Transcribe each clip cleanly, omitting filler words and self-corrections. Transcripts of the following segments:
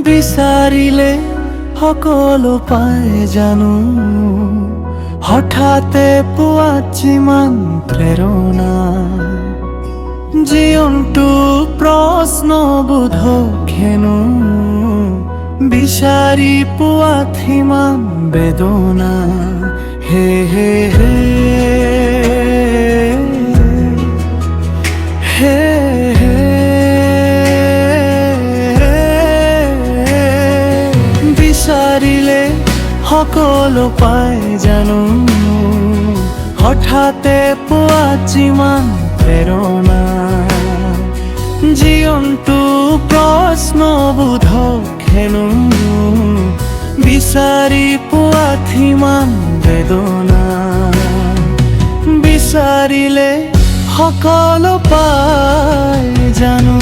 বিচাৰিলে সকলো পাই জানো, হঠাতে পোৱাত যিমান প্ৰেৰণা, জীৱনটো প্ৰশ্নবোধক হেনো, বিচাৰি পোৱাত সিমান বেদনা। হে হে হে হে হে বিচাৰিলে সকলো পাই জানো, হঠাতে পোৱাত যিমান প্ৰেৰণা, জীৱনটো প্ৰশ্নবোধক হেনো, বিচাৰি পোৱাত সিমান বেদনা। বিচাৰিলে সকলো পাই জানো।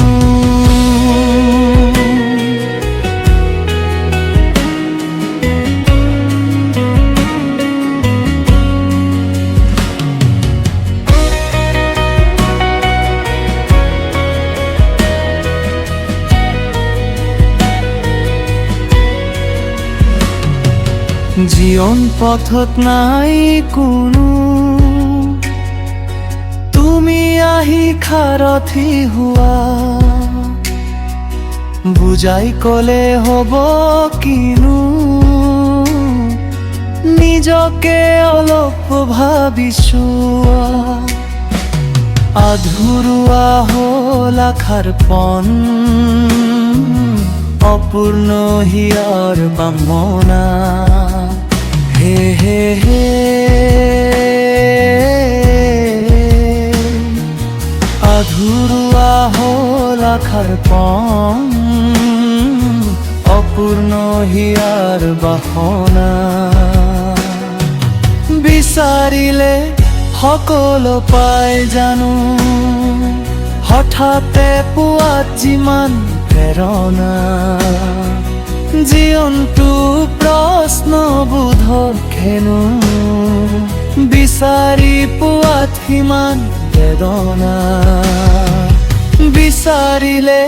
জীৱন পথত নাই কোনো, তুমি আহি সাৰথি হোৱা, বুজাই কলে হব কিনো, নিজকে অলপ ভাবিছো। আধৰুৱা হল আশাৰ পণ, অপূৰ্ণ হিয়াৰ বামনা। হে হে হে আধৰুৱা হল আশাৰ পণ, অপূৰ্ণ হিয়াৰ বাসনা। বিচাৰিলে সকলো পাই জানো, হঠাতে পোৱাত যিমান প্ৰেৰণা, জীৱনটো প্ৰশ্নবোধক হেনো, বিচাৰি পোৱাত সিমান বেদনা। বিচাৰিলে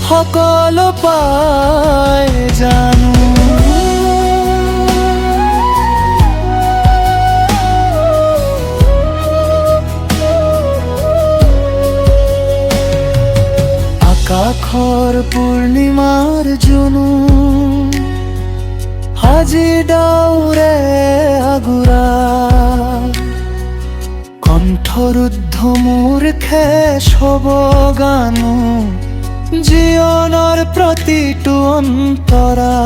সকলো পাই জানো। আকাশৰ পূৰ্ণিমাৰ জোনো, আজি ডাউৰে আগুৰা, কণ্ঠৰুদ্ধ মোৰ শেষ হব গানো, জীৱনৰ প্ৰতিটো অন্তৰা।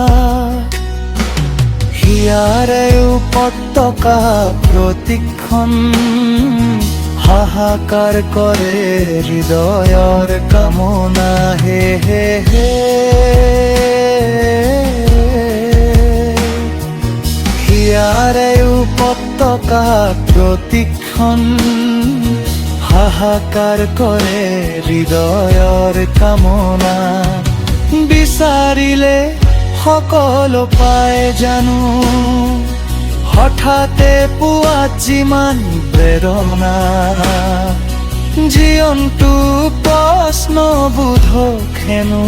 হিয়াৰে উপত্যকা প্ৰতিক্ষণ, হাহাকাৰ কৰে হৃদয়ৰ কামনা। হে হে হে হিয়াৰে উপত্যকা প্ৰতিক্ষণ, হাহাকাৰ কৰে হৃদয়ৰ কামনা। বিচাৰিলে সকলো পাই জানো, হঠাতে পোৱাত যিমান প্ৰেৰণা, জীৱনটো প্ৰশ্নবোধক হেনো,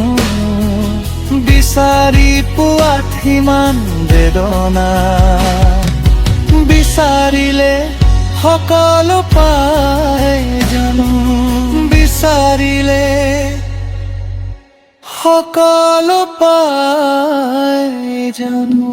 বিচাৰি পোৱাত সিমান বেদনা। বিচাৰিলে সকলো পাই জানো, বিচাৰিলে সকলো পাই জানো।